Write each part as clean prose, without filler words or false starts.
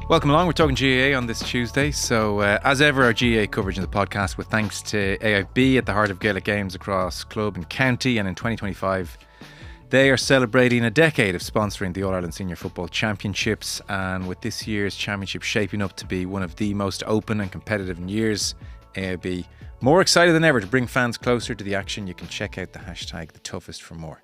Welcome along. We're talking GAA on this Tuesday. So, as ever, our GAA coverage in the podcast with thanks to AIB at the heart of Gaelic games across club and county. And in 2025, they are celebrating a decade of sponsoring the All-Ireland Senior Football Championships. And with this year's championship shaping up to be one of the most open and competitive in years, AIB more excited than ever to bring fans closer to the action. You can check out the hashtag #TheToughest for more.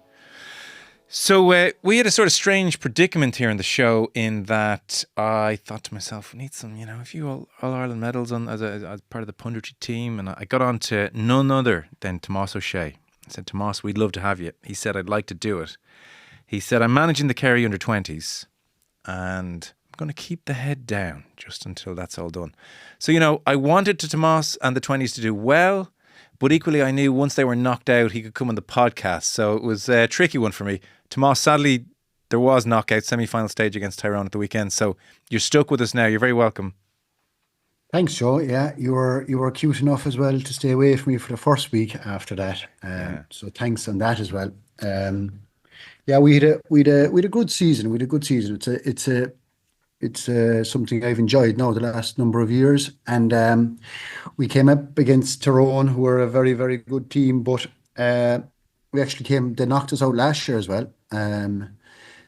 So we had a sort of strange predicament here in the show in that I thought to myself, we need some, a few All-Ireland medals on as part of the punditry team. And I got on to none other than Tomás Ó Sé. I said, Tomás, we'd love to have you. He said, I'd like to do it. He said, I'm managing the Kerry under-20s and I'm going to keep the head down just until that's all done. So, I wanted to Tomás and the 20s to do well, but equally I knew once they were knocked out, he could come on the podcast. So it was a tricky one for me. Tomás, sadly, there was knockout semi-final stage against Tyrone at the weekend. So you're stuck with us now. You're very welcome. Thanks, Joe. Yeah, you were cute enough as well to stay away from me for the first week after that. So thanks on that as well. Yeah, we had a good season. We had a good season. It's something I've enjoyed now the last number of years. And we came up against Tyrone, who were a very, very good team. But we actually they knocked us out last year as well.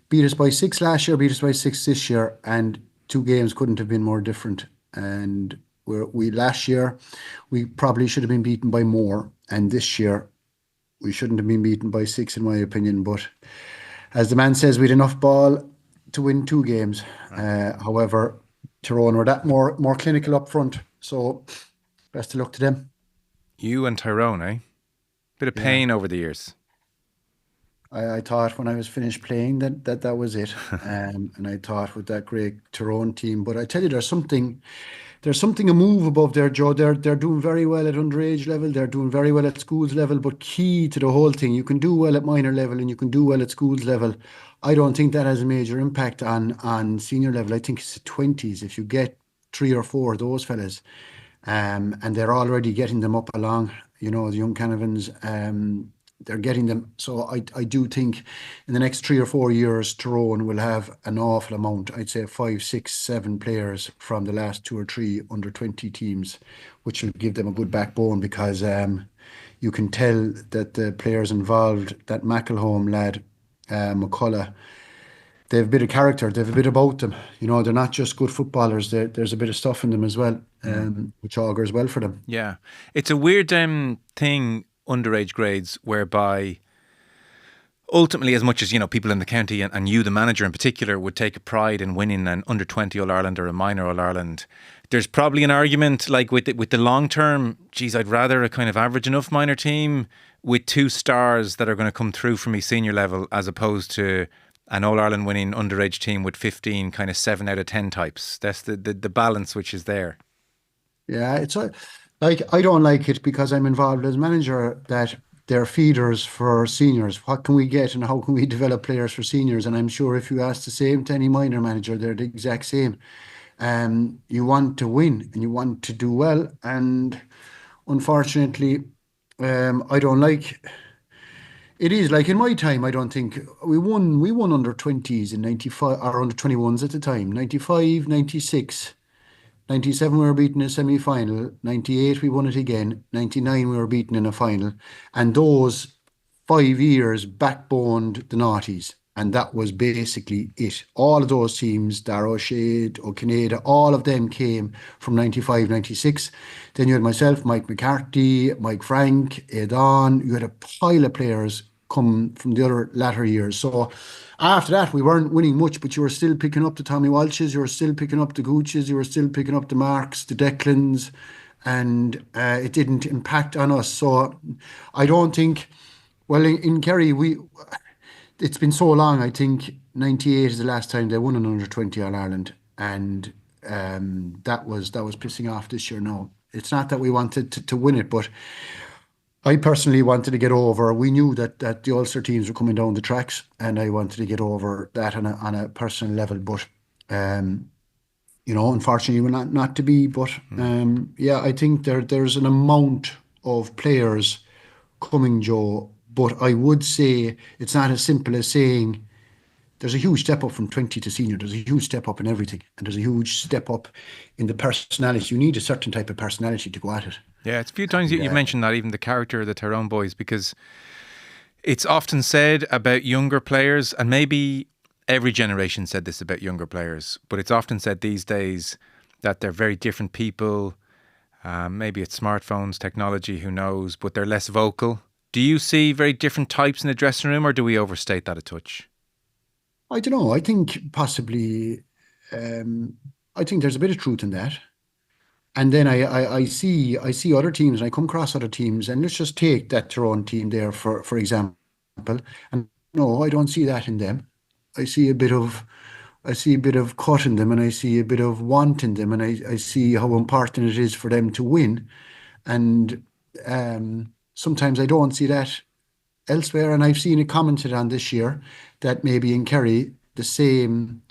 Beat us by 6 last year, beat us by 6 this year. And 2 games couldn't have been more different. And last year, we probably should have been beaten by more. And this year, we shouldn't have been beaten by 6, in my opinion. But as the man says, we had enough ball to win 2 games. However, Tyrone were that more clinical up front. So best of luck to them. You and Tyrone, eh? Bit of pain over the years. I thought when I was finished playing that was it. And I thought with that great Tyrone team. But I tell you, there's something a move above there, Joe. They're doing very well at underage level. They're doing very well at schools level. But key to the whole thing, you can do well at minor level and you can do well at schools level. I don't think that has a major impact on senior level. I think it's the 20s. If you get 3 or 4 of those fellas, and they're already getting them up along, the young Canavans, they're getting them. So I do think in the next 3 or 4 years, Tyrone will have an awful amount. I'd say 5, 6, 7 players from the last 2 or 3 under 20 teams, which will give them a good backbone because you can tell that the players involved, that McElhone lad, McCullough, they have a bit of character, they have a bit about them. They're not just good footballers, there's a bit of stuff in them as well, which augurs well for them. Yeah. It's a weird thing, underage grades, whereby ultimately, as much as people in the county and you, the manager in particular, would take a pride in winning an under-20 All-Ireland or a minor All-Ireland, there's probably an argument like with the long term, geez, I'd rather a kind of average enough minor team with 2 stars that are going to come through for me senior level, as opposed to an All-Ireland winning underage team with 15 kind of 7 out of 10 types. That's the balance which is there. Yeah, it's like, I don't like it because I'm involved as manager that they're feeders for seniors. What can we get and how can we develop players for seniors? And I'm sure if you ask the same to any minor manager, they're the exact same. You want to win and you want to do well. And unfortunately, I don't like... It is like in my time, I don't think we won under 20s in 95 or under 21s at the time, 95, 96. 97 we were beaten in a semi-final, 98 we won it again, 99 we were beaten in a final, and those 5 years backboned the noughties, and that was basically it. All of those teams, Darrow, Shade, O'Kineda, all of them came from 95, 96. Then you had myself, Mike McCarthy, Mike Frank, Aidan. You had a pile of players come from the other latter years. So after that, we weren't winning much, but you were still picking up the Tommy Walshes, you were still picking up the Gooches, you were still picking up the Marks, the Declans, and it didn't impact on us. So I don't think, well, in Kerry, it's been so long. I think 98 is the last time they won an under-20 All-Ireland, and that was pissing off this year now. It's not that we wanted to win it, but I personally wanted to get over. We knew that the Ulster teams were coming down the tracks, and I wanted to get over that on a personal level. But unfortunately, we're not to be. But yeah, I think there's an amount of players coming, Joe. But I would say it's not as simple as saying there's a huge step up from 20 to senior. There's a huge step up in everything, and there's a huge step up in the personality. You need a certain type of personality to go at it. Yeah, it's a few times And you've mentioned that, even the character of the Tyrone boys, because it's often said about younger players, and maybe every generation said this about younger players, but it's often said these days that they're very different people. Maybe it's smartphones, technology, who knows, but they're less vocal. Do you see very different types in the dressing room, or do we overstate that a touch? I don't know. I think possibly, um, I think there's a bit of truth in that. And then I see other teams, and I come across other teams, and let's just take that Tyrone team there for example. And no, I don't see that in them. I see a bit of I see a bit of cut in them, and I see a bit of want in them, and I see how important it is for them to win. And sometimes I don't see that elsewhere. And I've seen it commented on this year that maybe in Kerry the same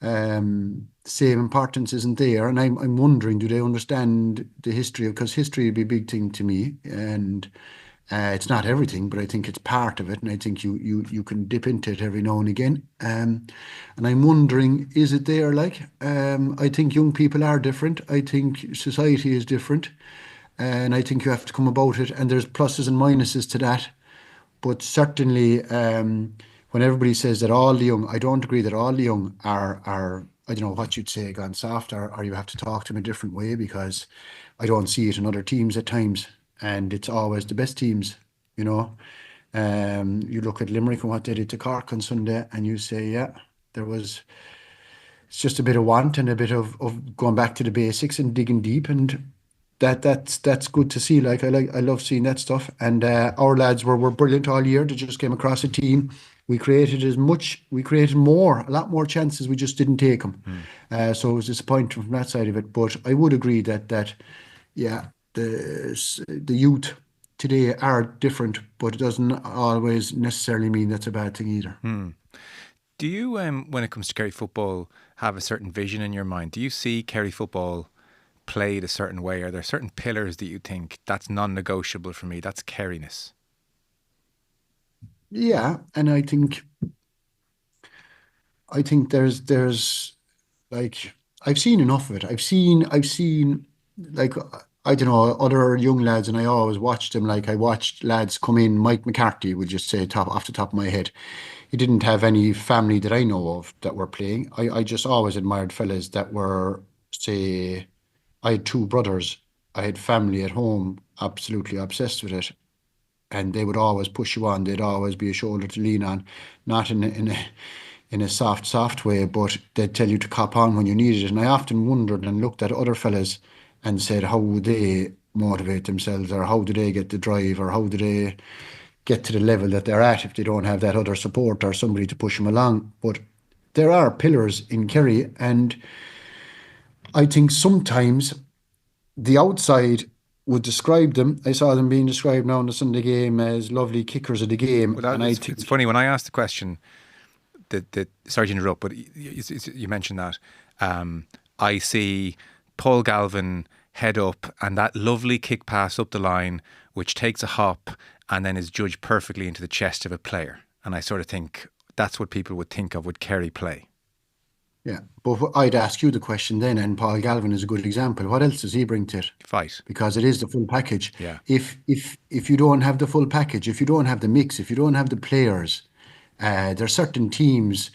importance isn't there. And I'm wondering, do they understand the history of, because history would be a big thing to me, and it's not everything, but I think it's part of it, and I think you can dip into it every now and again. And I'm wondering, is it there? Like, I think young people are different. I think society is different, and I think you have to come about it. And there's pluses and minuses to that. But certainly, when everybody says that all the young, I don't agree that all the young are I don't know what you'd say, gone soft, or you have to talk to them a different way, because I don't see it in other teams at times, and it's always the best teams, you know. You look at Limerick and what they did to Cork on Sunday, and you say, yeah, there was, it's just a bit of want and a bit of going back to the basics and digging deep, and that's good to see. I love seeing that stuff. And our lads were brilliant all year. They just came across a team. We created more, a lot more chances. We just didn't take them. So it was disappointing from that side of it. But I would agree that yeah, the youth today are different, but it doesn't always necessarily mean that's a bad thing either. Do you, when it comes to Kerry football, have a certain vision in your mind? Do you see Kerry football played a certain way? Are there certain pillars that you think that's non-negotiable for me? That's Kerryness. Yeah, and I think there's like, I've seen enough of it. I've seen like, I don't know, other young lads, and I always watched them. Like, I watched lads come in. Mike McCarthy, would just say, top off the top of my head, he didn't have any family that I know of that were playing. I just always admired fellas that were, say, I had two brothers. I had family at home, absolutely obsessed with it, and they would always push you on. They'd always be a shoulder to lean on, not in a soft way, but they'd tell you to cop on when you needed it. And I often wondered and looked at other fellas and said, how would they motivate themselves, or how do they get the drive, or how do they get to the level that they're at if they don't have that other support or somebody to push them along? But there are pillars in Kerry, and I think sometimes the outside would describe them. I saw them being described now in the Sunday game as lovely kickers of the game, Well, and I it's think, funny when I asked the question. Sorry to interrupt, but you mentioned that. I see Paul Galvin head up, and that lovely kick pass up the line, which takes a hop and then is judged perfectly into the chest of a player. And I sort of think that's what people would think of with Kerry play. yeah. But I'd ask you the question then, and Paul Galvin is a good example. What else does he bring to it? Fight. Because it is the full package. Yeah. If you don't have the full package, if you don't have the mix, if you don't have the players, there are certain teams.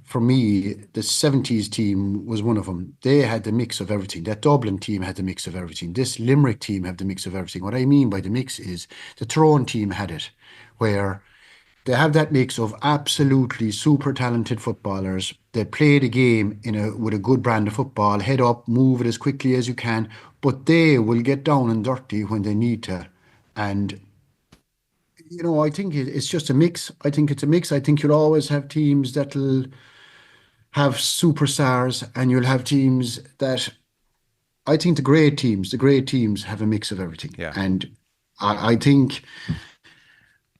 For me, the 70s team was one of them. They had the mix of everything. That Dublin team had the mix of everything. This Limerick team had the mix of everything. What I mean by the mix is the Tyrone team had it, where they have that mix of absolutely super talented footballers. They play the game with a good brand of football, head up, move it as quickly as you can, but they will get down and dirty when they need to. And I think it's just a mix. I think it's a mix. I think you'll always have teams that'll have superstars, and you'll have teams that, I think the great teams have a mix of everything. Yeah. And I think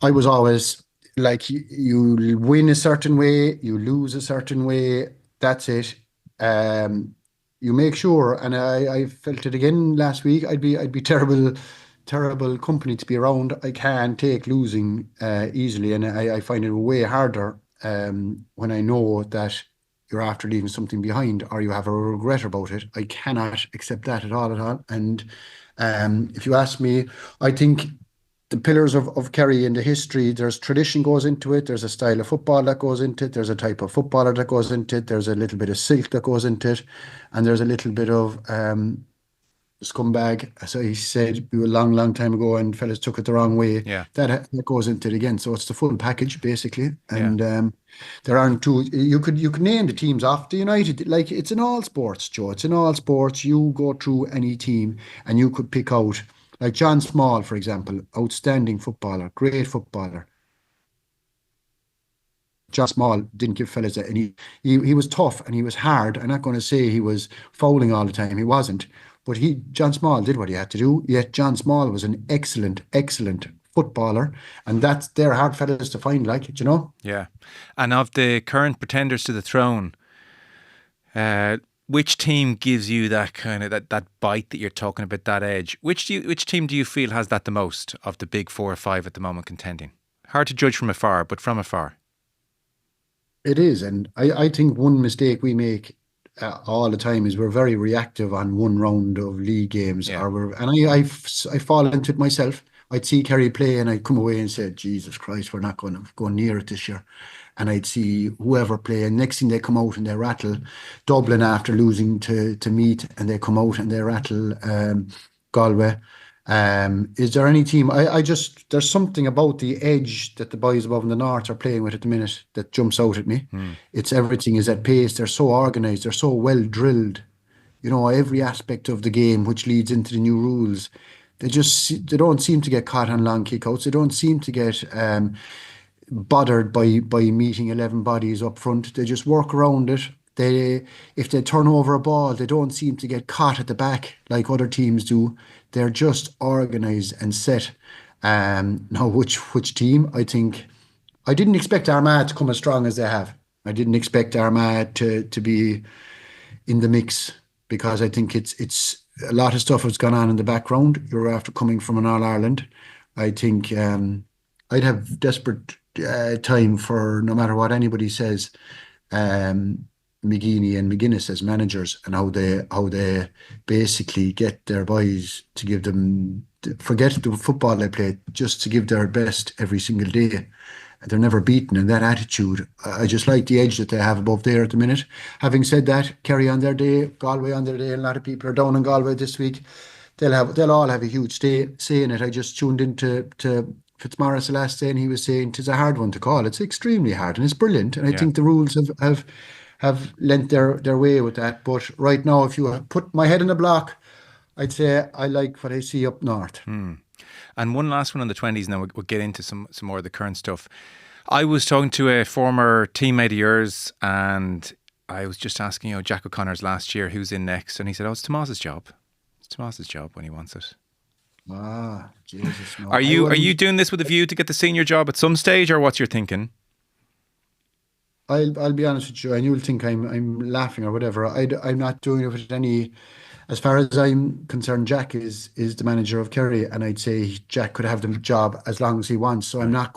I was always like, you win a certain way, you lose a certain way, that's it. You make sure, and I felt it again last week, I'd be terrible company to be around. I can't take losing easily, and I find it way harder when I know that you're after leaving something behind or you have a regret about it. I cannot accept that at all. And if you ask me, I think the pillars of Kerry in the history, there's tradition goes into it, there's a style of football that goes into it, there's a type of footballer that goes into it, there's a little bit of silk that goes into it, and there's a little bit of scumbag, as I said a long time ago, and fellas took it the wrong way. Yeah. That goes into it again. So it's the full package basically. Yeah. And there aren't two. You could name the teams off the United. Like it's in all sports, Joe. It's in all sports. You go through any team and you could pick out like John Small, for example, outstanding footballer, great footballer. John Small didn't give fellas that, and he was tough and he was hard. I'm not going to say he was fouling all the time. He wasn't, but John Small did what he had to do. Yet John Small was an excellent footballer, and they're hard fellas to find. Like, you know. Yeah. And of the current pretenders to the throne, which team gives you that kind of that bite that you're talking about, that edge? Which team do you feel has that the most of the big 4 or 5 at the moment contending? Hard to judge from afar, but from afar. It is, and I think one mistake we make all the time is we're very reactive on one round of league games, Yeah. I fall into it myself. I'd see Kerry play, and I'd come away and say, "Jesus Christ, we're not going to go near it this year." And I'd see whoever play, and next thing they come out and they rattle Dublin after losing to Meath, and they come out and they rattle Galway. Is there any team? I just there's something about the edge that the boys above in the north are playing with at the minute that jumps out at me. It's everything is at pace. They're so organised. They're so well drilled. You know, every aspect of the game, which leads into the new rules. They don't seem to get caught on long kickouts. They don't seem to get bothered by meeting 11 bodies up front. They just work around it. If they turn over a ball, they don't seem to get caught at the back like other teams do. They're just organised and set. Now, which team? I think I didn't expect Armagh to come as strong as they have. I didn't expect Armagh to be in the mix because I think it's a lot of stuff has gone on in the background. You're after coming from an All Ireland. I think I'd have desperate time for no matter what anybody says. McGeaney and McGuinness as managers and how they basically get their boys to give them forget the football they play just to give their best every single day. They're never beaten, and that attitude, I just like the edge that they have above there at the minute. Having said that, Kerry on their day, Galway on their day, and a lot of people are down in Galway this week. They'll all have a huge say in it. I just tuned into Fitzmaurice the last day, and he was saying it's a hard one to call. It's extremely hard, and it's brilliant. And I think the rules have lent their way with that. But right now, if you put my head in a block, I'd say I like what I see up north. And one last one on the 20s, and then we'll get into some more of the current stuff. I was talking to a former teammate of yours, and I was just asking, Jack O'Connor's last year, who's in next? And he said, it's Tomás's job. It's Tomás's job when he wants it. Ah, Jesus. No. Are you doing this with a view to get the senior job at some stage, or what's your thinking? I'll be honest with you, and you'll think I'm laughing or whatever. I'm not doing it with any. As far as I'm concerned, Jack is the manager of Kerry, and I'd say Jack could have the job as long as he wants. So I'm not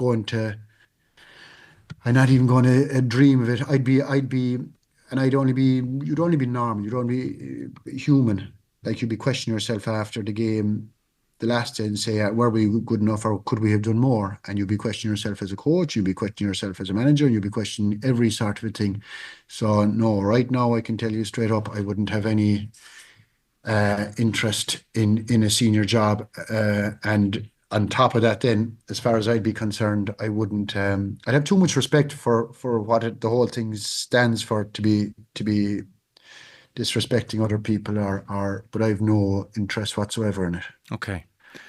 even going to dream of it. You'd only be normal. You'd only be human. Like you'd be questioning yourself after the game, the last day, and say, were we good enough or could we have done more? And you'd be questioning yourself as a coach, you'd be questioning yourself as a manager, and you'd be questioning every sort of a thing. So no, right now I can tell you straight up, I wouldn't have any interest in a senior job. And on top of that, then, as far as I'd be concerned, I wouldn't. I'd have too much respect for what the whole thing stands for to be disrespecting other people but I've no interest whatsoever in it. Okay.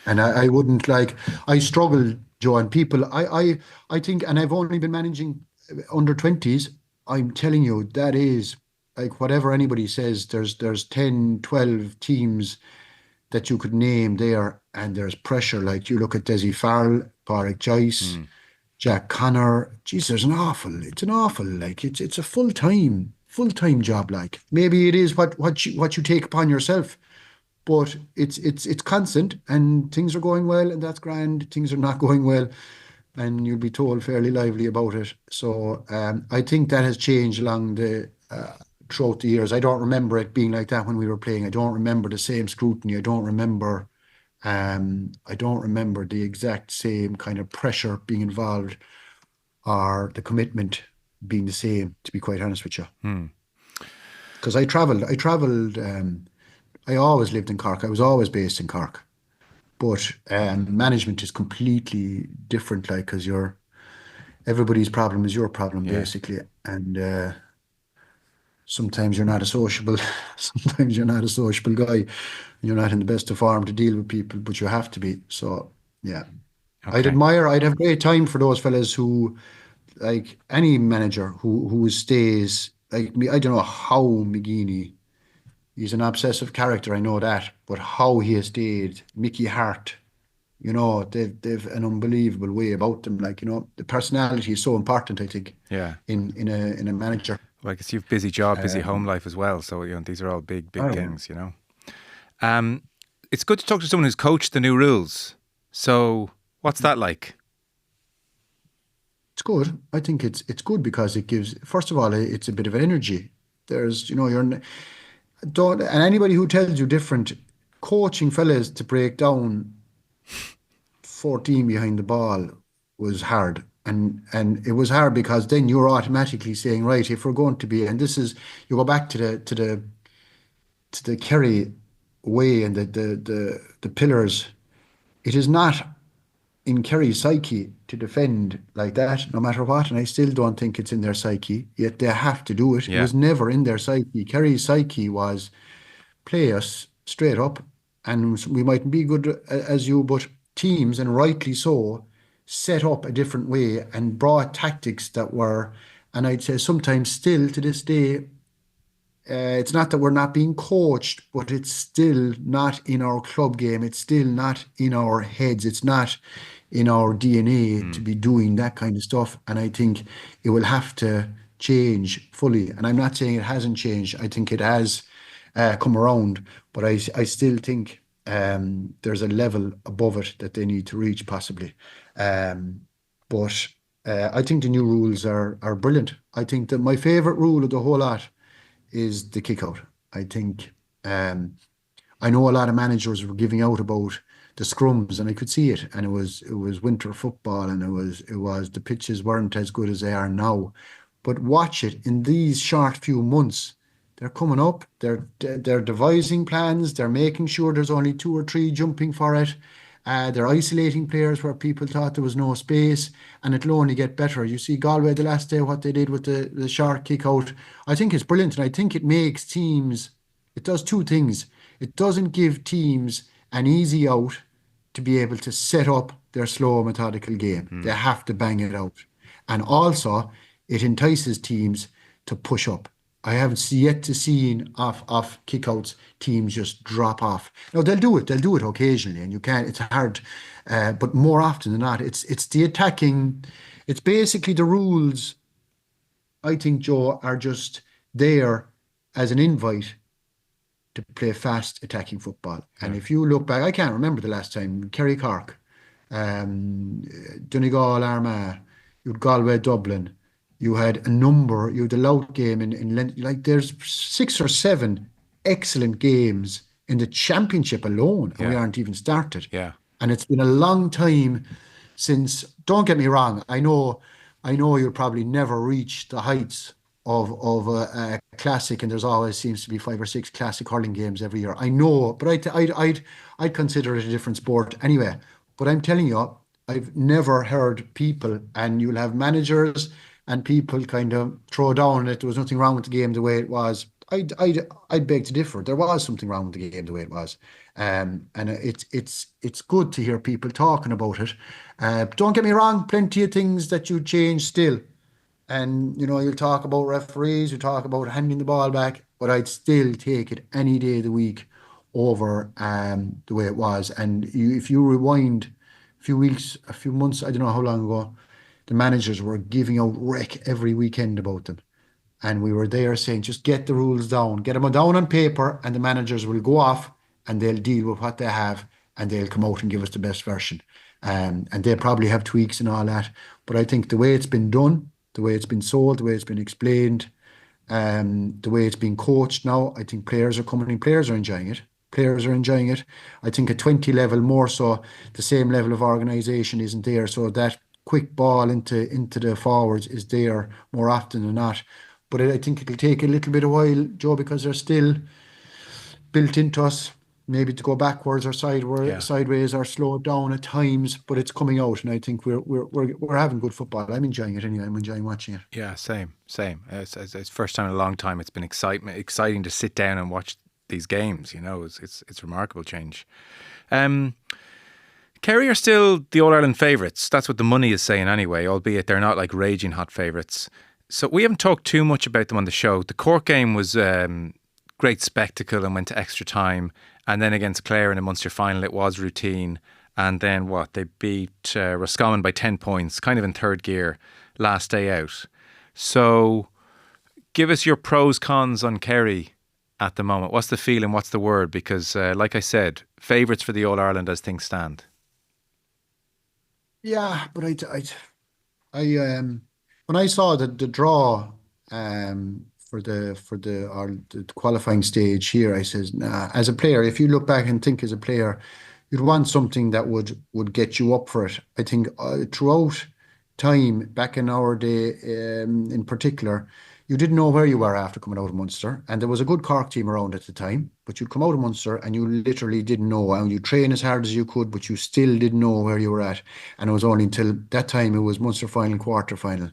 And I wouldn't I struggle, Joe, and people I think, and I've only been managing under 20s. I'm telling you, that is like whatever anybody says, there's 10, 12 teams that you could name there, and there's pressure. Like you look at Desi Farrell, Pádraig Joyce, Jack Connor. Geez, it's an awful, like it's a full-time job. Like maybe it is what you take upon yourself, but it's constant, and things are going well, and that's grand. Things are not going well, and you'll be told fairly lively about it. So I think that has changed along the throughout the years. I don't remember it being like that when we were playing. I don't remember the same scrutiny. I don't remember the exact same kind of pressure being involved or the commitment being the same, to be quite honest with you. Because I always lived in Cork. I was always based in Cork. But management is completely different, like, because everybody's problem is your problem, Yeah. basically. And sometimes you're not a sociable, sometimes you're not a sociable guy. You're not in the best of form to deal with people, but you have to be. So, yeah. Okay. I'd have great time for those fellas who, like any manager who stays, like me. I don't know how McGeaney, he's an obsessive character, I know that, but how he has stayed, Mickey Hart, they've an unbelievable way about them. Like, the personality is so important, I think, Yeah. in a manager. Well, I guess you've busy job, busy home Um, life as well. So, these are all big oh, things, It's good to talk to someone who's coached the new rules. So, what's that like? it's good. I think it's good because it gives, first of all, it's a bit of energy. There's, don't, and anybody who tells you different, coaching fellas to break down 14 behind the ball was hard. And it was hard because then you're automatically saying, right, if we're going to be, and this is, you go back to the Kerry way and the pillars. It is not in Kerry's psyche to defend like that, no matter what. And I still don't think it's in their psyche, yet they have to do it. It Yeah. was never in their psyche. Kerry's psyche was play us straight up, and we mightn't be good as you, but teams, and rightly so, set up a different way and brought tactics that were, and I'd say sometimes still to this day, it's not that we're not being coached, but it's still not in our club game. It's still not in our heads. It's not in our DNA to Mm. be doing that kind of stuff. And I think it will have to change fully. And I'm not saying it hasn't changed. I think it has come around, but I still think there's a level above it that they need to reach, possibly. But I think the new rules are brilliant. I think that my favorite rule of the whole lot is the kick out. I think I know a lot of managers were giving out about the scrums, and I could see it. And it was winter football, and it was the pitches weren't as good as they are now. But watch it in these short few months. They're coming up. They're devising plans. They're making sure there's only two or three jumping for it. They're isolating players where people thought there was no space, and it'll only get better. You see Galway the last day, what they did with the short kick out. I think it's brilliant, and I think it makes teams. It does two things. It doesn't give teams an easy out to be able to set up their slow, methodical game. They Mm. have to bang it out. And also, it entices teams to push up. I haven't yet to seen off kickouts teams just drop off. No, they'll do it. They'll do it occasionally, and you can't. It's hard, but more often than not, it's the attacking. It's basically the rules. I think, Joe, are just there as an invite to play fast attacking football. And Yeah. if you look back, I can't remember the last time Kerry Cork, um, Donegal Armagh, you had Galway Dublin, you had the Lout game like there's 6 or 7 excellent games in the championship alone, and we Yeah. aren't even started. Yeah. And it's been a long time since, don't get me wrong, I know you'll probably never reach the heights of a classic, and there's always seems to be 5 or 6 classic hurling games every year. I know, but I'd consider it a different sport anyway. But I'm telling you, I've never heard people, and you'll have managers and people kind of throw down that there was nothing wrong with the game the way it was. I'd beg to differ. There was something wrong with the game the way it was, and it's good to hear people talking about it. Don't get me wrong, plenty of things that you change still. And you'll talk about referees, you talk about handing the ball back, but I'd still take it any day of the week over the way it was. And if you rewind a few weeks, a few months, I don't know how long ago, the managers were giving out rec every weekend about them. And we were there saying, just get the rules down, get them down on paper, and the managers will go off and they'll deal with what they have, and they'll come out and give us the best version. And they probably have tweaks and all that. But I think the way it's been done, the way it's been sold, the way it's been explained, the way it's being coached now, I think players are coming in, players are enjoying it. Players are enjoying it. I think at 20 level more so, the same level of organisation isn't there. So that quick ball into the forwards is there more often than not. But I think it'll take a little bit of while, Joe, because they're still built into us, maybe to go backwards or Yeah. sideways or slow it down at times, but it's coming out, and I think we're having good football. I'm enjoying it anyway. I'm enjoying watching it. Yeah, same. It's first time in a long time. It's been exciting to sit down and watch these games. You know, it's remarkable change. Um, Kerry are still the All Ireland favourites. That's what the money is saying anyway, albeit they're not like raging hot favourites. So we haven't talked too much about them on the show. The Cork game was great spectacle and went to extra time. And then against Clare in the Munster final, it was routine. And then what? They beat Roscommon by 10 points, kind of in third gear, last day out. So give us your pros, cons on Kerry at the moment. What's the feeling? What's the word? Because like I said, favourites for the All Ireland as things stand. Yeah, but when I saw the draw for the qualifying stage here, I says, nah, as a player, if you look back and think as a player, you'd want something that would get you up for it. I think throughout time, back in our day, in particular, you didn't know where you were after coming out of Munster, and there was a good Cork team around at the time. But you'd come out of Munster and you literally didn't know, and you train as hard as you could, but you still didn't know where you were at. And it was only until that time it was Munster final, quarter final,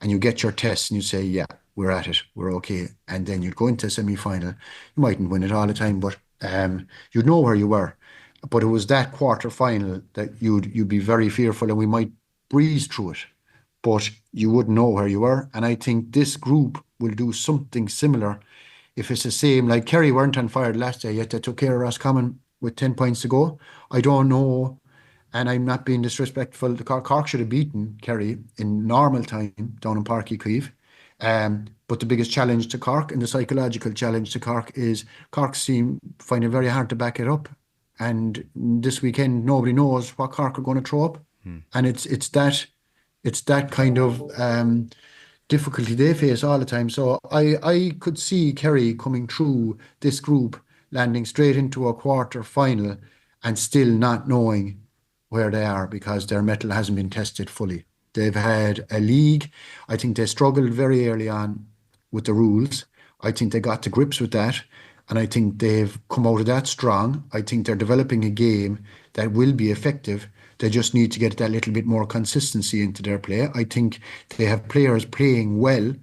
and you get your test and you say, yeah, we're at it, we're okay. And then you'd go into semi final. You mightn't win it all the time, but you'd know where you were. But it was that quarter final that you'd be very fearful, and we might breeze through it, but you wouldn't know where you were. And I think this group will do something similar if it's the same. Like Kerry weren't on fire last year, yet they took care of Roscommon with 10 points to go. I don't know, and I'm not being disrespectful. The Cork should have beaten Kerry in normal time down in Páirc Uí Chaoimh. But the biggest challenge to Cork, and the psychological challenge to Cork, is Cork seem find it very hard to back it up. And this weekend, nobody knows what Cork are going to throw up, and it's that kind of difficulty they face all the time. So I could see Kerry coming through this group, landing straight into a quarter final, and still not knowing where they are because their mettle hasn't been tested fully. They've had a league. I think they struggled very early on with the rules. I think they got to grips with that. And I think they've come out of that strong. I think they're developing a game that will be effective. They just need to get that little bit more consistency into their play. I think they have players playing well.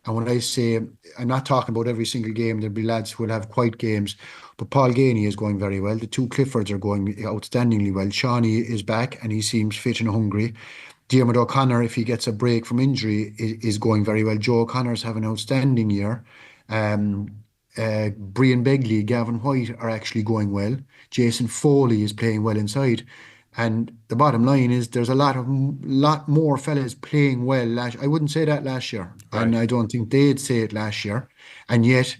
And when I say, I'm not talking about every single game, there'll be lads who will have quiet games, but Paul Ganey is going very well. The two Cliffords are going outstandingly well. Shawnee is back and he seems fit and hungry. Diarmuid O'Connor, if he gets a break from injury, is going very well. Joe O'Connor's having an outstanding year. Brian Begley, Gavin White are actually going well. Jason Foley is playing well inside. And the bottom line is there's a lot more fellas playing well. I wouldn't say that last year. Right. And I don't think they'd say it last year. And yet,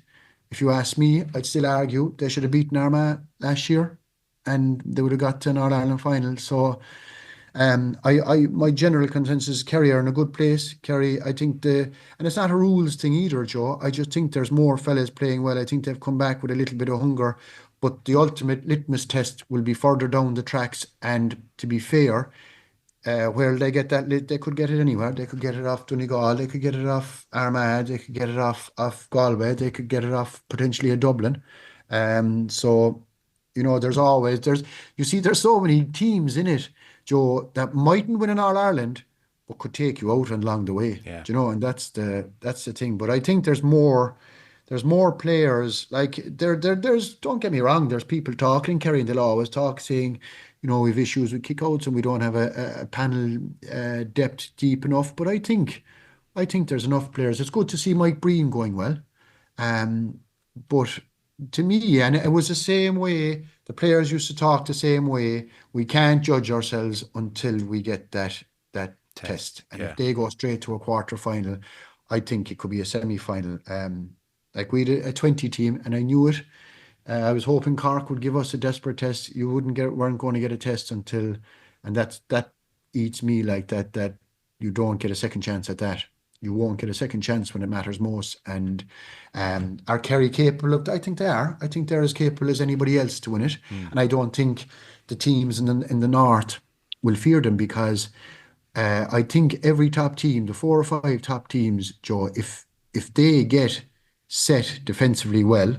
if you ask me, I'd still argue they should have beaten Armagh last year and they would have got to an All-Ireland final. So my general consensus is Kerry are in a good place. Kerry, I think and it's not a rules thing either, Joe. I just think there's more fellas playing well. I think they've come back with a little bit of hunger, but the ultimate litmus test will be further down the tracks. And to be fair, where they get that, they could get it anywhere. They could get it off Donegal, they could get it off Armagh, they could get it off Galway, they could get it off potentially a Dublin. So there's so many teams in it, Joe, that mightn't win an All Ireland, but could take you out along the way. Yeah. And that's the thing. But I think there's more players. Like there's don't get me wrong, there's people talking, Kerry, and they'll always talk, saying, we've issues with kickouts and we don't have a panel depth deep enough. But I think there's enough players. It's good to see Mike Breen going well. But to me, and it was the same way, the players used to talk the same way. We can't judge ourselves until we get that test. And Yeah. if they go straight to a quarter final, I think it could be a semi final. Like we did a 20 team, and I knew it. I was hoping Cork would give us a desperate test. You weren't going to get a test until and that eats me like that. That you don't get a second chance at that. You won't get a second chance when it matters most. And are Kerry capable of? I think they are. I think they're as capable as anybody else to win it. And I don't think the teams in the north will fear them because I think every top team, the 4 or 5 top teams, Joe, if they get set defensively well,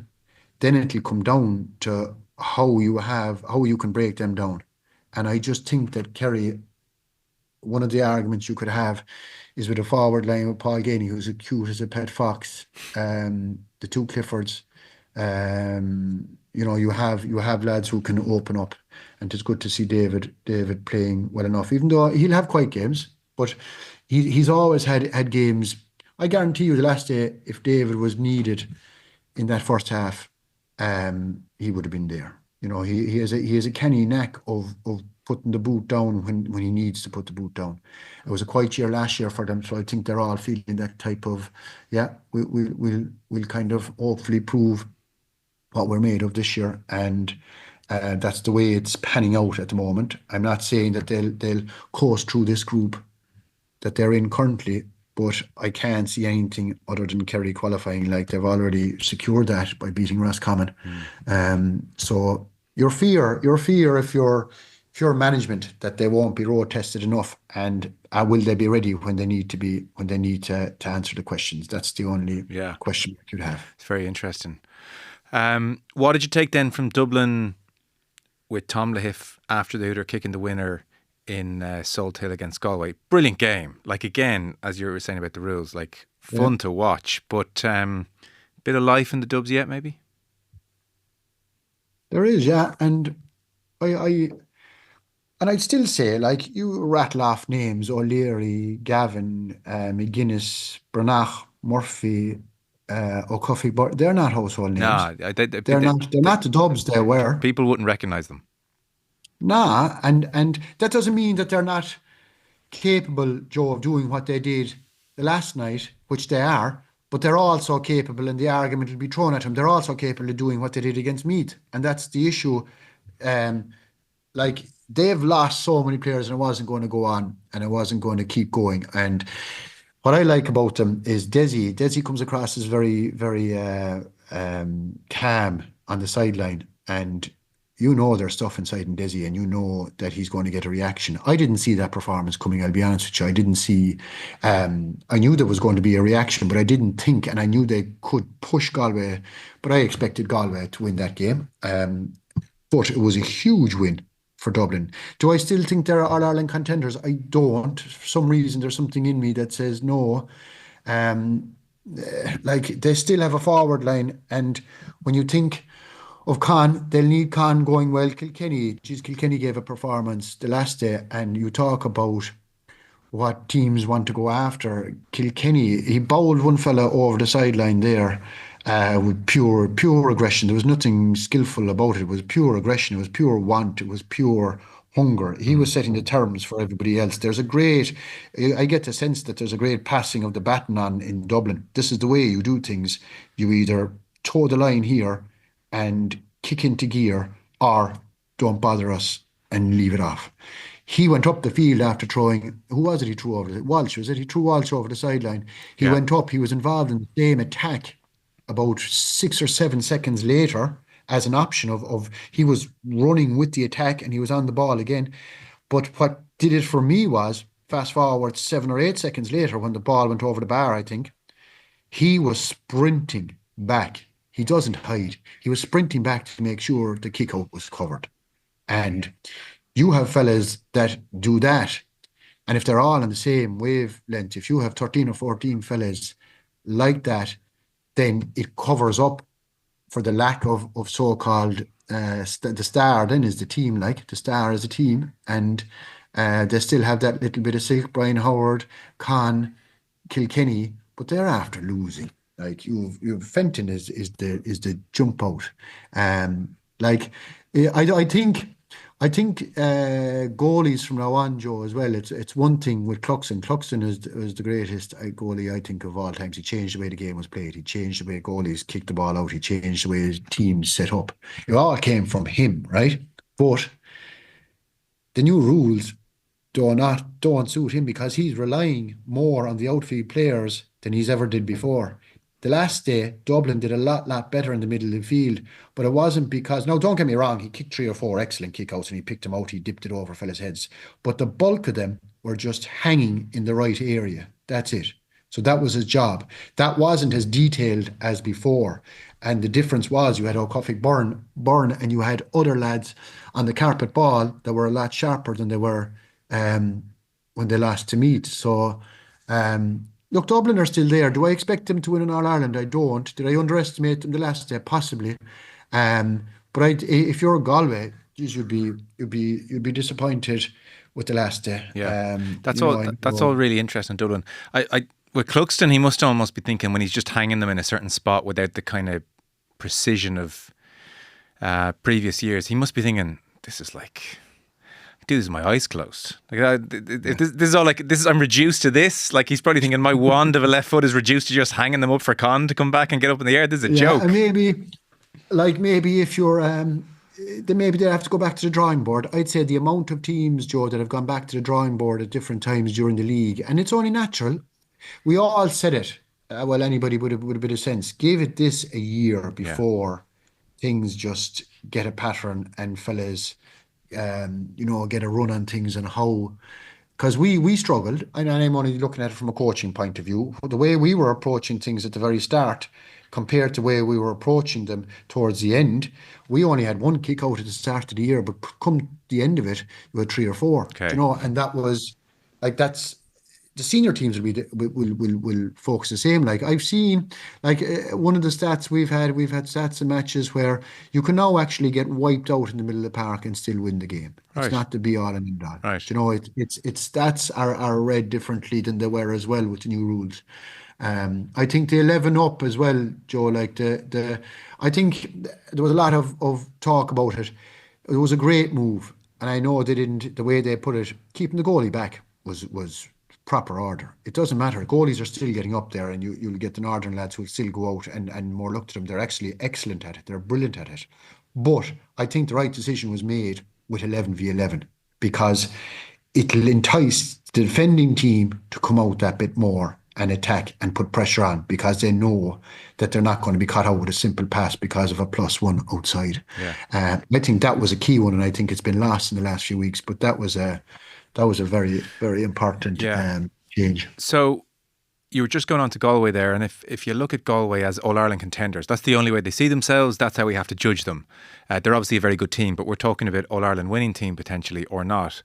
then it'll come down to how you can break them down. And I just think that Kerry, one of the arguments you could have is with a forward line with Paul Ganey, who's as cute as a pet fox, the two Cliffords. You have lads who can open up, and it's good to see David playing well enough, even though he'll have quiet games, but he's always had games. I guarantee you the last day, if David was needed in that first half, he would have been there. He has a canny knack of putting the boot down when he needs to put the boot down. It was a quiet year last year for them, so I think they're all feeling that type of, yeah, we'll kind of hopefully prove what we're made of this year, and that's the way it's panning out at the moment. I'm not saying that they'll coast through this group that they're in currently, but I can't see anything other than Kerry qualifying. Like, they've already secured that by beating Roscommon. So your fear if you're management, that they won't be road tested enough, and will they be ready when they need to answer the questions? That's the only question that you'd have. It's very interesting. What did you take then from Dublin with Tom Lahiff after they were kicking the winner in Salthill against Galway? Brilliant game. Like, again, as you were saying about the rules, like, fun to watch, but bit of life in the Dubs yet, maybe? There is, yeah. And I'd still say, like, you rattle off names: O'Leary, Gavin, McGuinness, Branagh, Murphy, O'Cuffy, but they're not household names. Nah, They're not the Dubs they were. People wouldn't recognise them. Nah, and that doesn't mean that they're not capable, Joe, of doing what they did the last night, which they are, but they're also capable, and the argument will be thrown at them, they're also capable of doing what they did against Meath. And that's the issue. Like, they've lost so many players, and it wasn't going to go on, and it wasn't going to keep going. And what I like about them is Desi. Desi comes across as very, very calm on the sideline, and there's stuff inside in Desi, and you know that he's going to get a reaction. I didn't see that performance coming, I'll be honest with you. I didn't see, I knew there was going to be a reaction, but I didn't think, and I knew they could push Galway, but I expected Galway to win that game. But it was a huge win for Dublin. Do I still think they're All-Ireland contenders? I don't. For some reason, there's something in me that says no. Like, they still have a forward line, and when you think of Con, they'll need Con going well. Kilkenny gave a performance the last day, and you talk about what teams want to go after. Kilkenny, he bowled one fella over the sideline there with pure aggression. There was nothing skillful about it. It was pure aggression. It was pure want. It was pure hunger. He was setting the terms for everybody else. I get the sense that there's a great passing of the baton on in Dublin. This is the way you do things. You either toe the line here and kick into gear, or don't bother us and leave it off. He went up the field after throwing, who was it he threw over? Walsh, was it? He threw Walsh over the sideline. He went up, he was involved in the same attack about 6 or 7 seconds later as an option of he was running with the attack, and he was on the ball again. But what did it for me was, fast forward 7 or 8 seconds later, when the ball went over the bar, I think, he was sprinting back. He doesn't hide. He was sprinting back to make sure the kick out was covered. And you have fellas that do that. And if they're all on the same wavelength, if you have 13 or 14 fellas like that, then it covers up for the lack of so-called the star then is the team, like the star is a team. And they still have that little bit of silk, Brian Howard, Con, Kilkenny, but they're after losing. Like, you've Fenton is the jump out. Like, I think goalies from now on, Joe, as well. It's one thing with Cluxton. Cluxton is the greatest goalie, I think, of all times. He changed the way the game was played. He changed the way goalies kicked the ball out. He changed the way teams set up. It all came from him, right? But the new rules don't suit him because he's relying more on the outfield players than he's ever did before. The last day, Dublin did a lot better in the middle of the field, but it wasn't because, now don't get me wrong, he kicked 3 or 4 excellent kickouts and he picked them out, he dipped it over fellas' heads, but the bulk of them were just hanging in the right area. That's it. So that was his job. That wasn't as detailed as before. And the difference was you had O'Coffey Byrne, and you had other lads on the carpet ball that were a lot sharper than they were when they lost to Meath. So, look, Dublin are still there. Do I expect them to win in All-Ireland? I don't. Did I underestimate them the last day? Possibly. But if you're Galway, you'd be disappointed with the last day. Yeah, that's all really interesting, Dublin. With Cluxton, he must almost be thinking when he's just hanging them in a certain spot without the kind of precision of previous years, he must be thinking, this is like, I do this with my eyes closed. Like this is all like this. I'm reduced to this. Like he's probably thinking my wand of a left foot is reduced to just hanging them up for Con to come back and get up in the air. This is a joke. And maybe if you're then maybe they have to go back to the drawing board. I'd say the amount of teams, Joe, that have gone back to the drawing board at different times during the league, and it's only natural. We all said it. Well, anybody with a bit of sense. Give it this a year before things just get a pattern and fellas, get a run on things and how. Because we struggled, and I'm only looking at it from a coaching point of view. The way we were approaching things at the very start compared to the way we were approaching them towards the end, we only had 1 kick out at the start of the year, but come the end of it, you had 3 or 4. Okay. And that was like that's. The senior teams will focus the same. Like I've seen, one of the stats we've had stats and matches where you can now actually get wiped out in the middle of the park and still win the game. Right. It's not the be all and end all. Right. It's stats are read differently than they were as well with the new rules. I think the 11 up as well, Joe. Like I think there was a lot of talk about it. It was a great move, and I know they didn't. The way they put it, keeping the goalie back was proper order. It doesn't matter. Goalies are still getting up there, and you'll get the Northern lads who'll still go out and more luck to them. They're actually excellent at it. They're brilliant at it. But I think the right decision was made with 11v11 because it'll entice the defending team to come out that bit more and attack and put pressure on because they know that they're not going to be caught out with a simple pass because of a +1 outside. Yeah. I think that was a key one, and I think it's been lost in the last few weeks, but that was a very, very important change. So you were just going on to Galway there, and if you look at Galway as All-Ireland contenders, that's the only way they see themselves. That's how we have to judge them. They're obviously a very good team, but we're talking about All-Ireland winning team potentially or not.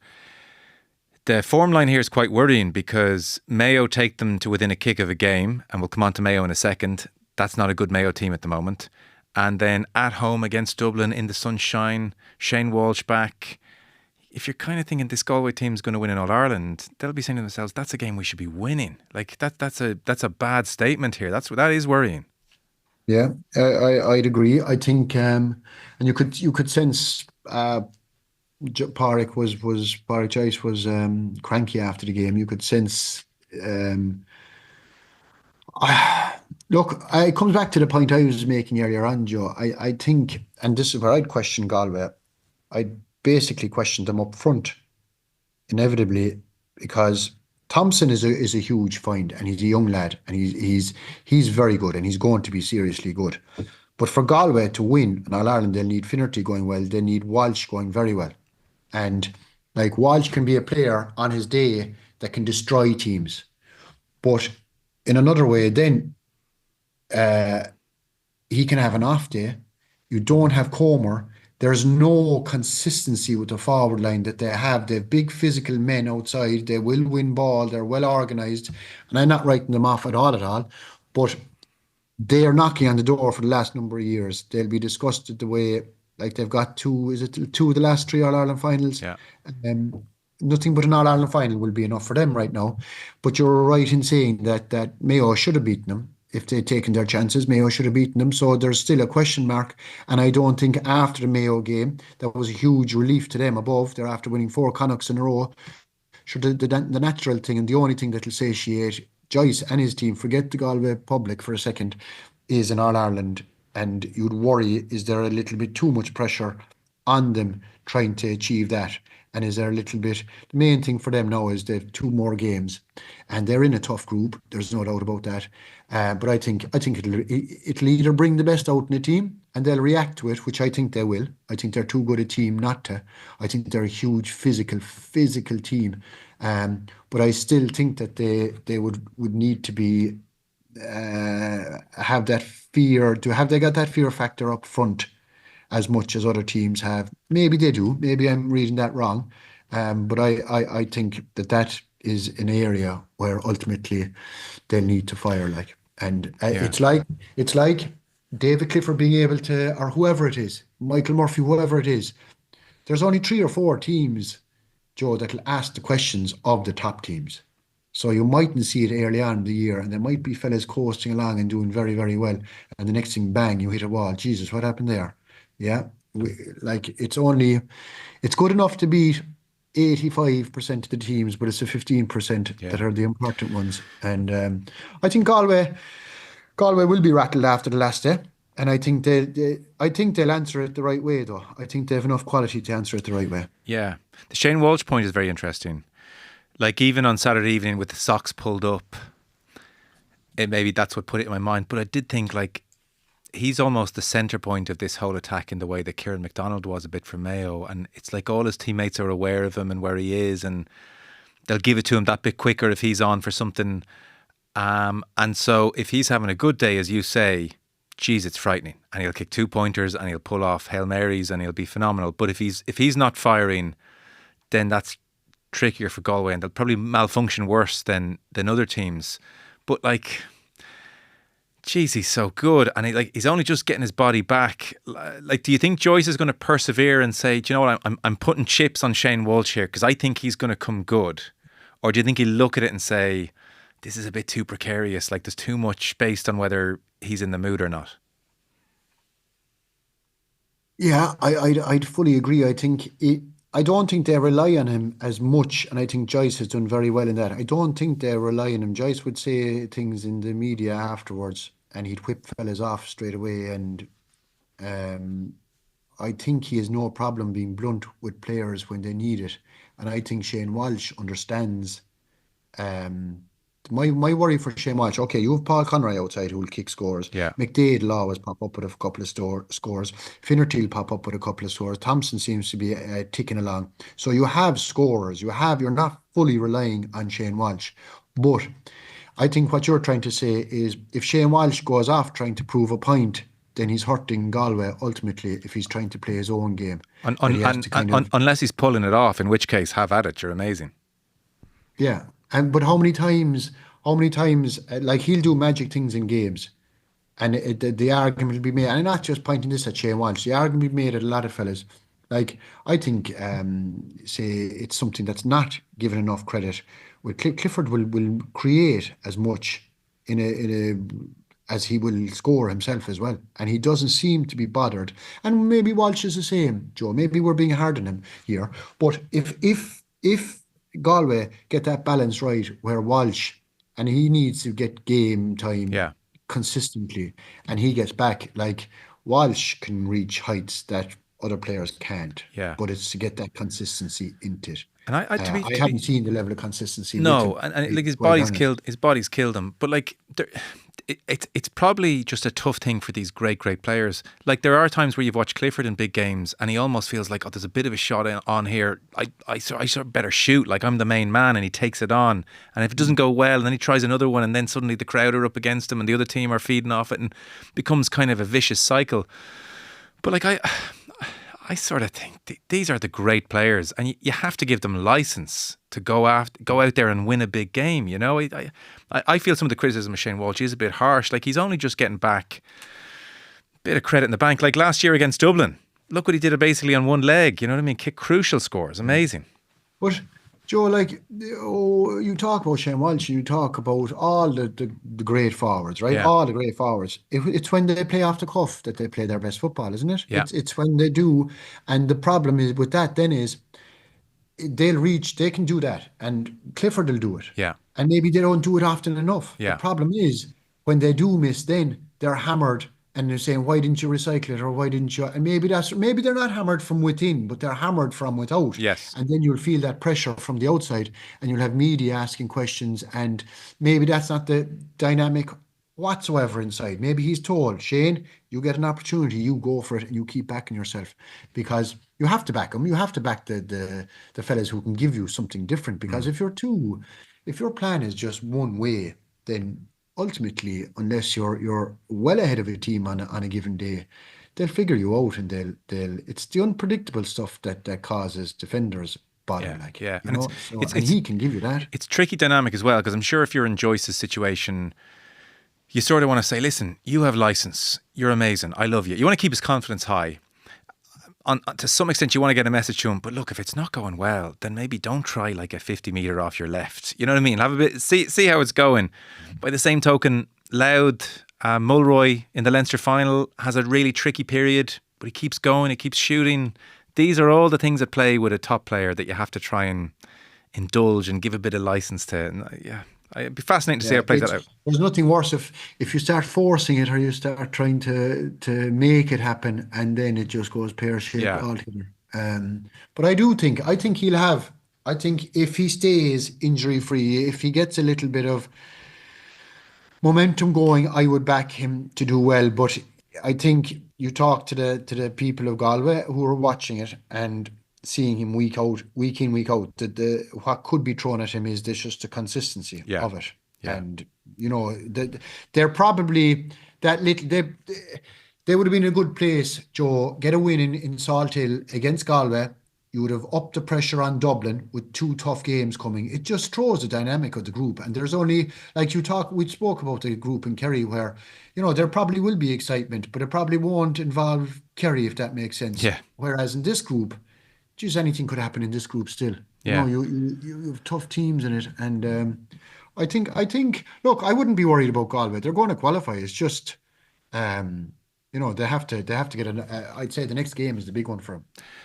The form line here is quite worrying because Mayo take them to within a kick of a game, and we'll come on to Mayo in a second. That's not a good Mayo team at the moment. And then at home against Dublin in the sunshine, Shane Walsh back. If you're kind of thinking this Galway team's going to win in All-Ireland, they'll be saying to themselves, that's a game we should be winning. Like that's a bad statement here. That is worrying. Yeah, I'd agree. I think and you could sense Pádraig Joyce was cranky after the game. You could sense look, it comes back to the point I was making earlier on, Joe. I think, and this is where I'd question Galway. I'd basically questioned them up front, inevitably, because Thompson is a huge find, and he's a young lad, and he's very good, and he's going to be seriously good. But for Galway to win in All-Ireland, they'll need Finnerty going well, they need Walsh going very well. And like Walsh can be a player on his day that can destroy teams. But in another way, then he can have an off day. You don't have Comer. There's no consistency with the forward line that they have. They have big physical men outside. They will win ball. They're well organised. And I'm not writing them off at all. But they are knocking on the door for the last number of years. They'll be disgusted the way, like they've got two of the last 3 All-Ireland finals? Yeah. Nothing but an All-Ireland final will be enough for them right now. But you're right in saying that Mayo should have beaten them. If they'd taken their chances, Mayo should have beaten them. So there's still a question mark. And I don't think after the Mayo game, that was a huge relief to them above. They're after winning 4 Connachts in a row. Sure, the natural thing and the only thing that will satiate Joyce and his team, forget the Galway public for a second, is an All-Ireland. And you'd worry, is there a little bit too much pressure on them trying to achieve that? And is there a little bit? The main thing for them now is they have two more games, and they're in a tough group. There's no doubt about that. But I think it'll either bring the best out in the team, and they'll react to it, which I think they will. I think they're too good a team not to. I think they're a huge physical team. But I still think that they would need to be have that fear to have they got that fear factor up front as much as other teams have. Maybe they do. Maybe I'm reading that wrong. But I think that is an area where ultimately they'll need to fire like. And Yeah. it's like David Clifford being able to, or whoever it is, Michael Murphy, whoever it is. There's only three or four teams, Joe, that'll ask the questions of the top teams. So you mightn't see it early on in the year, and there might be fellas coasting along and doing very, very well. And the next thing, bang, you hit a wall. Jesus, what happened there? Yeah, like it's good enough to beat 85% of the teams, but it's the 15% Yeah. that are the important ones. And I think Galway will be rattled after the last day. And I think they'll answer it the right way, though. I think they have enough quality to answer it the right way. Yeah. The Shane Walsh point is very interesting. Like even on Saturday evening with the socks pulled up, maybe that's what put it in my mind. But I did think like he's almost the centre point of this whole attack in the way that Kieran McDonald was a bit for Mayo. And it's like all his teammates are aware of him and where he is, and they'll give it to him that bit quicker if he's on for something. And so if he's having a good day, as you say, geez, it's frightening. And he'll kick 2-pointers and he'll pull off Hail Marys and he'll be phenomenal. But if he's not firing, then that's trickier for Galway, and they'll probably malfunction worse than other teams. But like, geez, he's so good, and he's only just getting his body back. Like, do you think Joyce is going to persevere and say, do you know what, I'm putting chips on Shane Walsh here because I think he's going to come good, or do you think he'll look at it and say, this is a bit too precarious, like there's too much based on whether he's in the mood or not? Yeah, I'd fully agree. I don't think they rely on him as much, and I think Joyce has done very well in that. I don't think they rely on him. Joyce would say things in the media afterwards, and he'd whip fellas off straight away. And um, I think he has no problem being blunt with players when they need it. And I think Shane Walsh understands. Um, my worry for Shane Walsh, okay, you have Paul Conroy outside who will kick scores. Yeah. McDade will always pop up with a couple of scores. Finnerty will pop up with a couple of scores. Thompson seems to be ticking along. So you have scorers. You're not fully relying on Shane Walsh. But I think what you're trying to say is if Shane Walsh goes off trying to prove a point, then he's hurting Galway ultimately if he's trying to play his own game. Unless he's pulling it off, in which case, have at it. You're amazing. Yeah, but how many times, like he'll do magic things in games, and the argument will be made, and I'm not just pointing this at Shane Walsh. The argument will be made at a lot of fellas. Like I think, say it's something that's not given enough credit. Well, Clifford will create as much in a as he will score himself as well, and he doesn't seem to be bothered. And maybe Walsh is the same, Joe. Maybe we're being hard on him here, but if Galway get that balance right where Walsh, and he needs to get game time Yeah. consistently, and he gets back, like Walsh can reach heights that other players can't, Yeah. but it's to get that consistency into it. And I haven't seen the level of consistency with no, him. and like his Well body's done. killed. His body's killed him. But like, it's probably just a tough thing for these great players. Like there are times where you've watched Clifford in big games, and he almost feels like, oh, there's a bit of a shot on here. I sort of better shoot. Like I'm the main man, and he takes it on. And if it doesn't go well, and then he tries another one, and then suddenly the crowd are up against him, and the other team are feeding off it, and becomes kind of a vicious cycle. But like I sort of think these are the great players, and you have to give them license to go out there and win a big game. You know, I feel some of the criticism of Shane Walsh is a bit harsh. Like he's only just getting back a bit of credit in the bank. Like last year against Dublin, look what he did basically on one leg. You know what I mean? Kick crucial scores, amazing. But Joe, like you talk about Shane Walsh, you talk about all the great forwards, right? Yeah. All the great forwards. It's when they play off the cuff that they play their best football, isn't it? Yeah. It's when they do, and the problem is with that then is they can do that, and Clifford will do it. Yeah. And maybe they don't do it often enough. Yeah. The problem is when they do miss, then they're hammered and they're saying, why didn't you recycle it, or why didn't you? And maybe they're not hammered from within, but they're hammered from without. Yes. And then you'll feel that pressure from the outside, and you'll have media asking questions, and maybe that's not the dynamic whatsoever inside. Maybe he's told, Shane, you get an opportunity, you go for it, and you keep backing yourself, because you have to back them. You have to back the fellas who can give you something different. Because if your plan is just one way, then ultimately, unless you're well ahead of a team on a given day, they'll figure you out, and they'll it's the unpredictable stuff that causes defenders bother, Yeah, like, yeah, you and know. So, it's and it's he can give you that. it's tricky dynamic as well, because I'm sure if you're in Joyce's situation, you sort of want to say, listen, you have license, you're amazing, I love you. You want to keep his confidence high. To some extent, you want to get a message to him, but look, if it's not going well, then maybe don't try like a 50 metre off your left. You know what I mean? Have a bit, see how it's going. By the same token, Loud, Mulroy in the Leinster final has a really tricky period, but he keeps going, he keeps shooting. These are all the things that play with a top player that you have to try and indulge and give a bit of license to. And yeah, it'd be fascinating to see how Yeah, it plays that out. there's nothing worse if you start forcing it, or you start trying to make it happen, and then it just goes pear-shaped Yeah, altogether. But I think he'll have. I think if he stays injury free, if he gets a little bit of momentum going, I would back him to do well. But I think you talk to the people of Galway who are watching it and seeing him week out, week in, week out. The what could be thrown at him is this just the consistency yeah, of it. yeah. And they're probably that little they would have been in a good place, Joe. Get a win in Salthill against Galway. You would have upped the pressure on Dublin with two tough games coming. It just throws the dynamic of the group. And there's only, like we spoke about the group in Kerry, where, there probably will be excitement, but it probably won't involve Kerry, if that makes sense. Yeah, Whereas in this group, geez, anything could happen in this group still. yeah. You have tough teams in it. And look, I wouldn't be worried about Galway. They're going to qualify. It's just, they have to get I'd say the next game is the big one for them,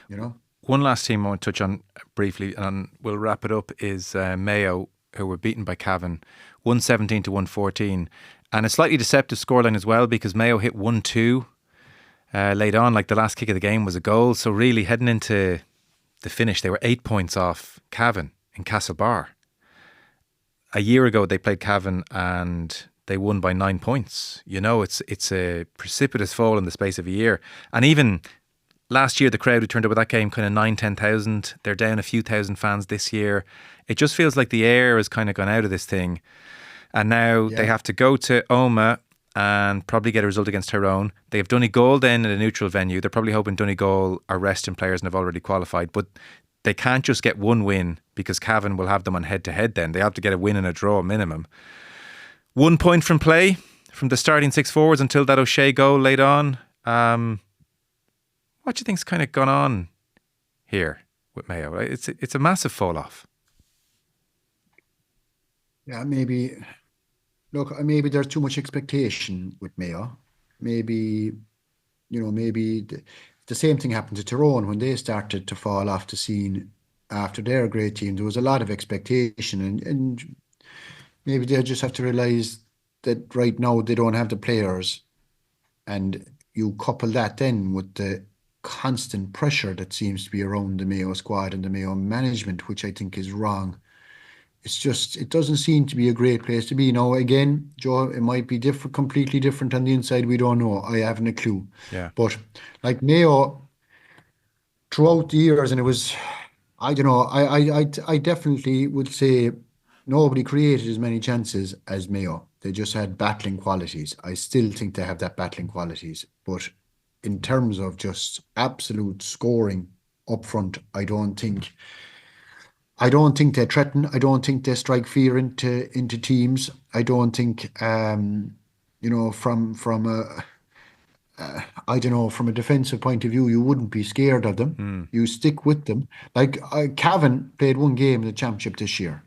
you know? One last team I want to touch on briefly, and we'll wrap it up, is Mayo, who were beaten by Cavan, 117 to 114. And a slightly deceptive scoreline as well, because Mayo hit 1-2 late on, like the last kick of the game was a goal. So really, heading into the finish, they were 8 points off Cavan in Castlebar. A year ago, they played Cavan and they won by 9 points. It's a precipitous fall in the space of a year. And even last year, the crowd who turned up at that game, kind of 9,000-10,000. They're down a few thousand fans this year. It just feels like the air has kind of gone out of this thing. And now they Yeah. have to go to Omagh and probably get a result against Tyrone. They have Donegal then in a neutral venue. They're probably hoping Donegal are resting players and have already qualified. But they can't just get one win, because Cavan will have them on head-to-head then. They have to get a win and a draw minimum. 1 point from play from the starting six forwards until that O'Shea goal late on. What do you think's kind of gone on here with Mayo? It's a massive fall off. Yeah, maybe. Look, maybe there's too much expectation with Mayo. Maybe, maybe the same thing happened to Tyrone when they started to fall off the scene after their great team. There was a lot of expectation, and maybe they just have to realize that right now they don't have the players, and you couple that then with the constant pressure that seems to be around the Mayo squad and the Mayo management, which I think is wrong. It doesn't seem to be a great place to be. Now, again, Joe, it might be different, completely different on the inside. We don't know. I haven't a clue. Yeah. But like Mayo, throughout the years, and it was, I don't know, I definitely would say nobody created as many chances as Mayo. They just had battling qualities. I still think they have that battling qualities. But in terms of just absolute scoring up front, I don't think they threaten. I don't think they strike fear into teams. I don't think from a defensive point of view, you wouldn't be scared of them. You stick with them. Like Cavan played one game in the championship this year,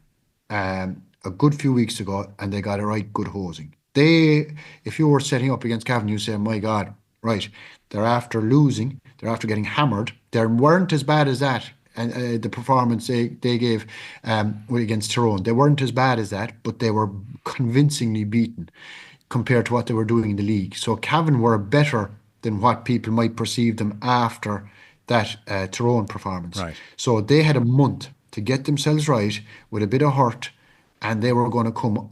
a good few weeks ago, and they got a right good hosing. If you were setting up against Cavan, you say, "My God, right? They're after losing. They're after getting hammered. They weren't as bad as that." And the performance they gave against Tyrone, they weren't as bad as that, but they were convincingly beaten. compared to what they were doing in the league. So Cavan were better than what people might perceive them after that Tyrone performance. Right. So they had a month to get themselves right with a bit of hurt, and they were going to come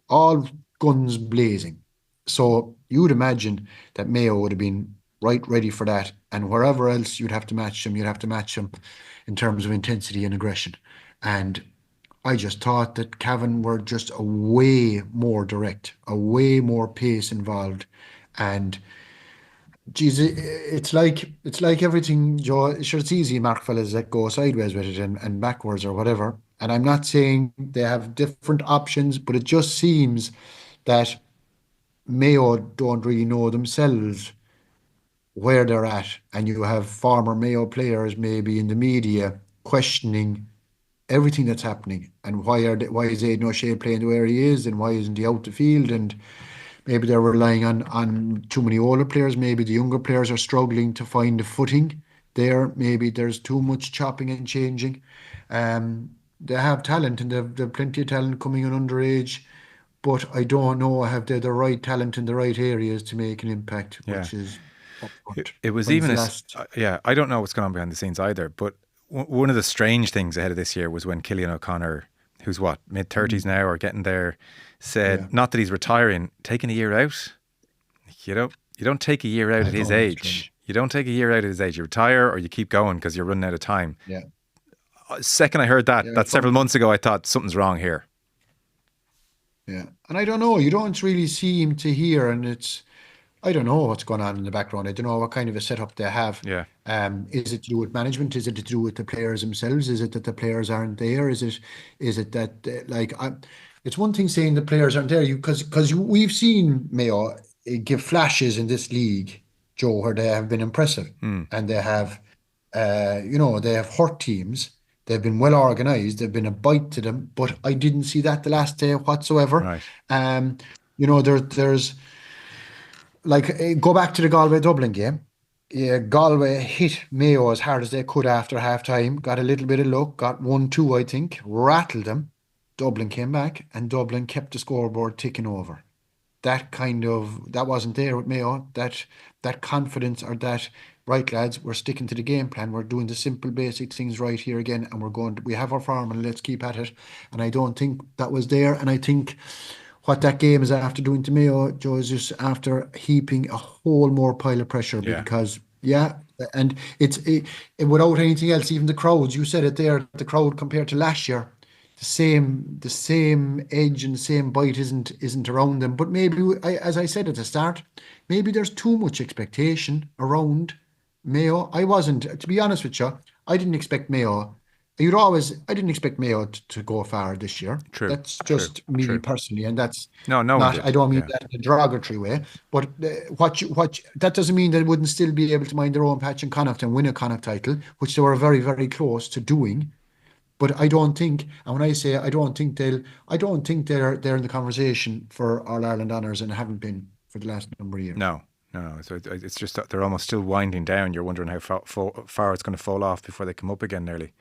all guns blazing. So you would imagine that Mayo would have been right ready for that, and wherever else you'd have to match them in terms of intensity and aggression. And I just thought that Cavan were just a way more direct, a way more pace involved, and geez, it's like everything, Joe. Sure, it's easy, mark fellas that go sideways with it and backwards or whatever. And I'm not saying they have different options, but it just seems that Mayo don't really know themselves where they're at, and you have former Mayo players maybe in the media questioning everything that's happening and why is Aidan O'Shea playing where he is and why isn't he out the field, and maybe they're relying on too many older players. Maybe the younger players are struggling to find a footing there. Maybe there's too much chopping and changing. They have talent, and they've plenty of talent coming in underage, but I don't know have they the right talent in the right areas to make an impact, Yeah. which is It, upfront. it was When's even the a, last? yeah, I don't know what's going on behind the scenes either, but one of the strange things ahead of this year was when Killian O'Connor, who's what, mid-30s now or getting there, Yeah, said, not that he's retiring, taking a year out. You don't take a year out I at his know it's strange. age. You don't take a year out at his age. You retire or you keep going because you're running out of time. Yeah, Second I heard yeah, I that several found. months ago, I thought something's wrong here. Yeah, and I don't know. You don't really seem to hear, and I don't know what's going on in the background. I don't know what kind of a setup they have. Yeah, Is it to do with management? Is it to do with the players themselves? Is it that the players aren't there? Is it that it's one thing saying the players aren't there. We've seen Mayo give flashes in this league, Joe, where they have been impressive, and they have they have hurt teams. They've been well organised. They've been a bite to them, but I didn't see that the last day whatsoever. right. Um, there's like go back to the Galway Dublin game. Yeah, Galway hit Mayo as hard as they could after half time, got a little bit of luck, got 1-2, I think, rattled them. Dublin came back and Dublin kept the scoreboard ticking over. That wasn't there with Mayo. That confidence, or that, right lads, we're sticking to the game plan. We're doing the simple basic things right here again, and we have our formula, let's keep at it. And I don't think that was there. And I think what that game is after doing to Mayo, Joe, is just after heaping a whole more pile of pressure, Yeah, because yeah, and without anything else, even the crowds, you said it there, the crowd compared to last year, the same edge and the same bite isn't around them. But maybe as I said at the start, maybe there's too much expectation around Mayo. I wasn't, to be honest with you, I didn't expect Mayo. I didn't expect Mayo to go far this year. true, That's true, just me true. personally, and that's No, no one not, I did. don't mean Yeah, that in a derogatory way, but that doesn't mean that they wouldn't still be able to mind their own patch in Connacht and win a Connacht title, which they were very, very close to doing. But I don't think, and when I say I don't think they're in the conversation for All Ireland honours, and haven't been for the last number of years. no, no, no. So it's just that they're almost still winding down. You're wondering how far it's going to fall off before they come up again nearly.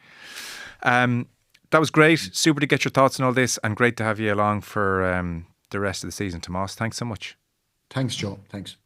Um, that was great. Super to get your thoughts on all this, and great to have you along for the rest of the season, Tomás. Thanks so much. Thanks, Joe. Thanks.